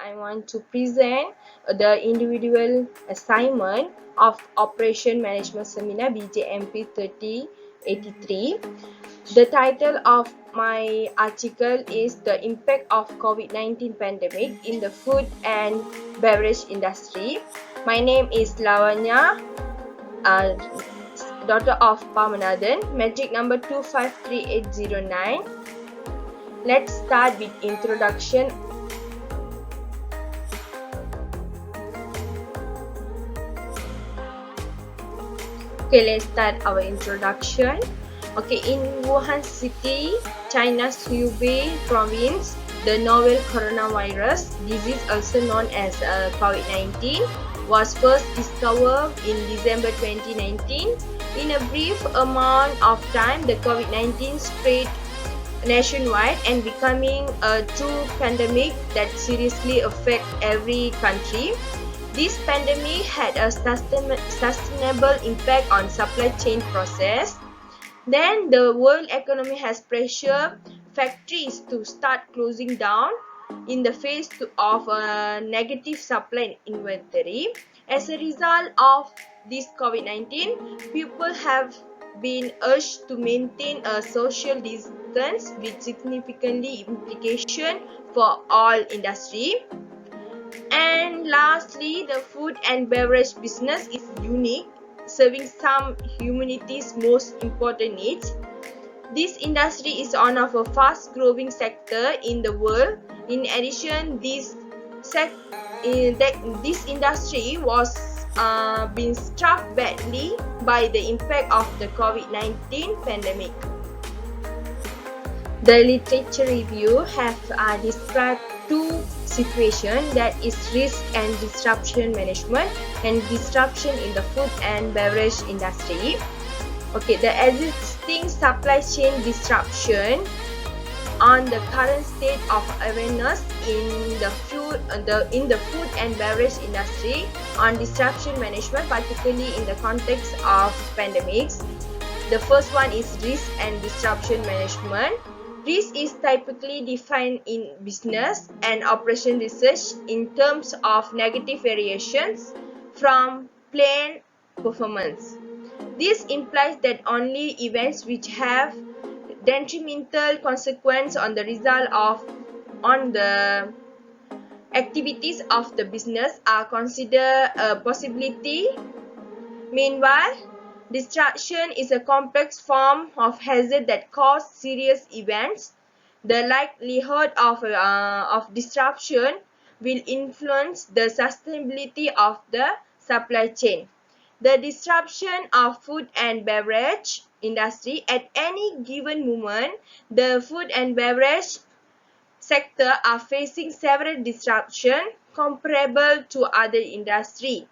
I want to present the individual assignment of Operation Management Seminar Bjmp 3083. The title of my article is The Impact of COVID-19 Pandemic in the Food and Beverage Industry. My name is Lavanya, daughter of Pamanathan, metric number 253809. Let's start with introduction. Okay, let's start our introduction. Okay, in Wuhan City, China's Hubei province, the novel coronavirus disease, also known as COVID-19, was first discovered in December 2019. In a brief amount of time, the COVID-19 spread nationwide and becoming a true pandemic that seriously affects every country. This pandemic had a sustainable impact on supply chain process. Then the world economy has pressured factories to start closing down in the face of a negative supply inventory. As a result of this COVID-19, people have been urged to maintain a social distance with significantly implication for all industry. And lastly, the food and beverage business is unique, serving some humanity's most important needs. This industry is one of a fast-growing sector in the world. In addition, this industry was been struck badly by the impact of the COVID-19 pandemic. The literature review have described two situations, that is risk and disruption management and disruption in the food and beverage industry. Okay, the existing supply chain disruption on the current state of awareness in the food and beverage industry on disruption management, particularly in the context of pandemics. The first one is risk and disruption management. Risk is typically defined in business and operation research in terms of negative variations from planned performance. This implies that only events which have detrimental consequence on the activities of the business are considered a possibility. Meanwhile, disruption is a complex form of hazard that causes serious events. The likelihood of disruption will influence the sustainability of the supply chain. The disruption of food and beverage industry at any given moment, the food and beverage sector are facing several disruptions comparable to other industries.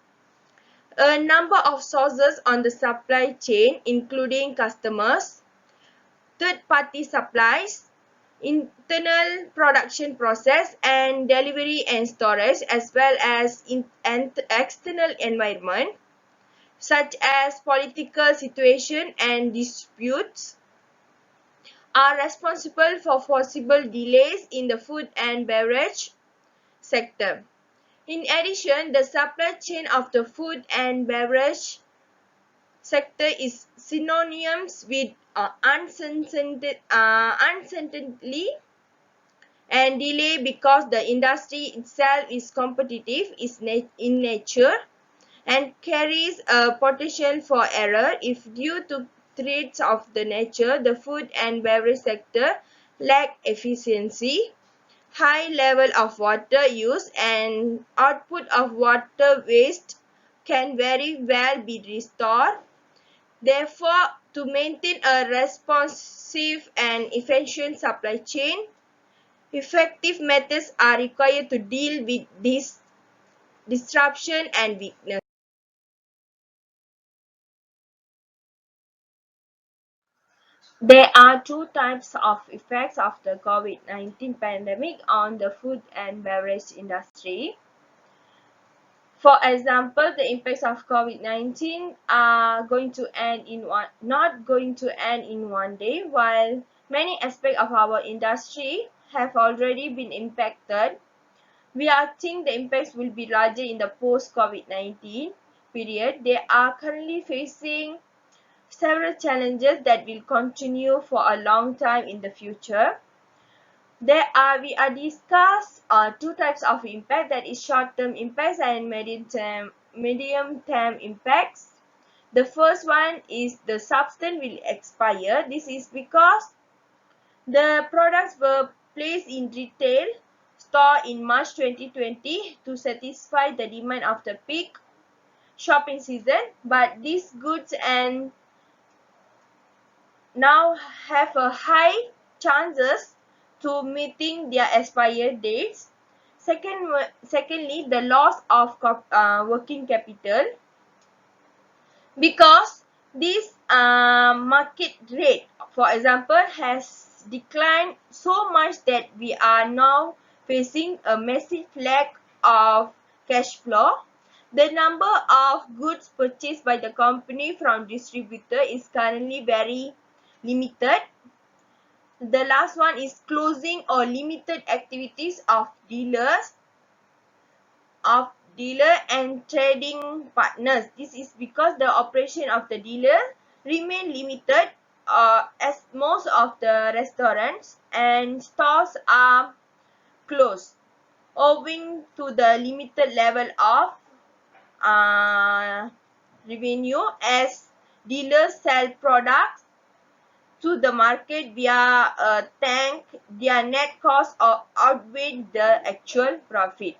A number of sources on the supply chain, including customers, third-party supplies, internal production process, and delivery and storage, as well as external environment, such as political situation and disputes, are responsible for possible delays in the food and beverage sector. In addition, the supply chain of the food and beverage sector is synonymous with uncertainty and delay because the industry itself is competitive in nature and carries a potential for error. If due to traits of the nature, the food and beverage sector lack efficiency, high level of water use, and output of water waste can very well be restored. Therefore, to maintain a responsive and efficient supply chain, effective methods are required to deal with this disruption and weakness. There are two types of effects of the COVID-19 pandemic on the food and beverage industry. For example, the impacts of COVID-19 are not going to end in one day, while many aspects of our industry have already been impacted. We are think the impacts will be larger in the post-COVID-19 period. They are currently facing several challenges that will continue for a long time in the future. We are discuss two types of impact, that is short-term impacts and medium-term impacts. The first one is the substance will expire. This is because the products were placed in retail store in March 2020 to satisfy the demand of the peak shopping season, but these goods and now have a high chances to meeting their expired dates. Secondly, the loss of working capital, because this market rate, for example, has declined so much that we are now facing a massive lack of cash flow. The number of goods purchased by the company from distributor is currently very limited. The last one is closing or limited activities of dealer and trading partners. This is because the operation of the dealer remain limited, as most of the restaurants and stores are closed owing to the limited level of revenue, as dealers sell products to the market via a tank. Their net cost outweigh the actual profit.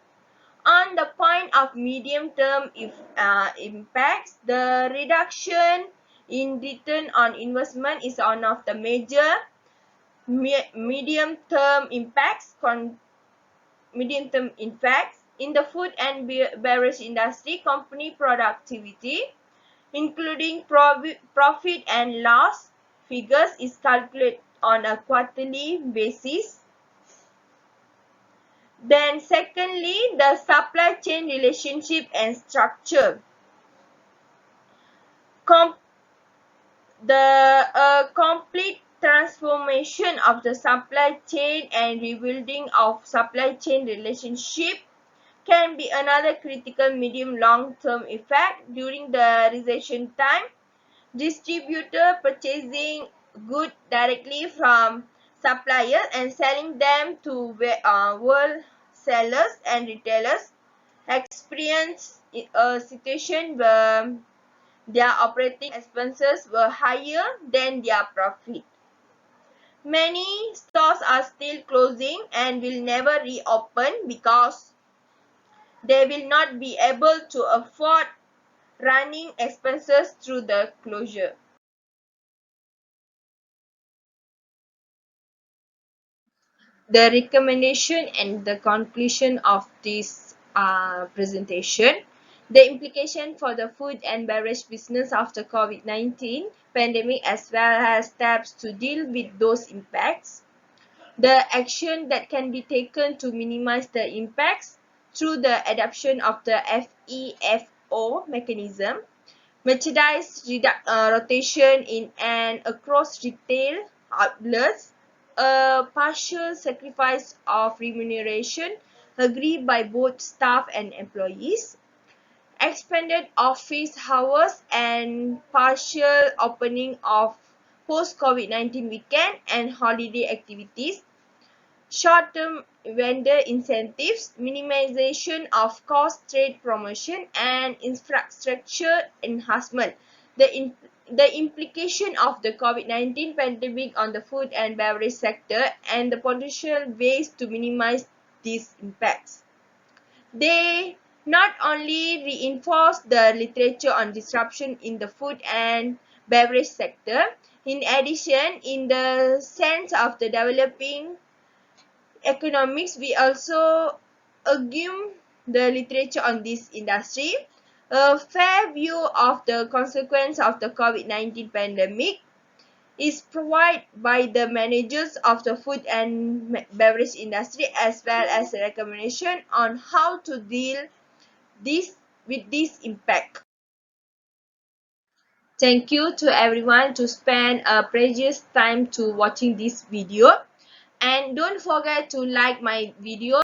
On the point of medium-term impacts, the reduction in return on investment is one of the major medium-term impacts. In the food and beverage industry, company productivity, including profit and loss figures, is calculated on a quarterly basis. Then secondly, the supply chain relationship and structure. Complete transformation of the supply chain and rebuilding of supply chain relationship can be another critical medium-long-term effect. During the recession time, distributor purchasing goods directly from suppliers and selling them to wholesalers and retailers experience a situation where their operating expenses were higher than their profit. Many stores are still closing and will never reopen because they will not be able to afford running expenses through the closure. The recommendation and the conclusion of this presentation. The implication for the food and beverage business after COVID-19 pandemic, as well as steps to deal with those impacts. The action that can be taken to minimize the impacts through the adoption of the FEFO mechanism, merchandise rotation in and across retail outlets, a partial sacrifice of remuneration agreed by both staff and employees, expanded office hours and partial opening of post-COVID-19 weekend and holiday activities, short-term vendor incentives, minimization of cost, trade promotion, and infrastructure enhancement. The implication of the COVID-19 pandemic on the food and beverage sector and the potential ways to minimize these impacts. They not only reinforce the literature on disruption in the food and beverage sector, in addition, in the sense of the developing economics, we also assume the literature on this industry. A fair view of the consequence of the COVID-19 pandemic is provided by the managers of the food and beverage industry, as well as a recommendation on how to deal with this impact. Thank you to everyone to spend a precious time to watching this video, and don't forget to like my video.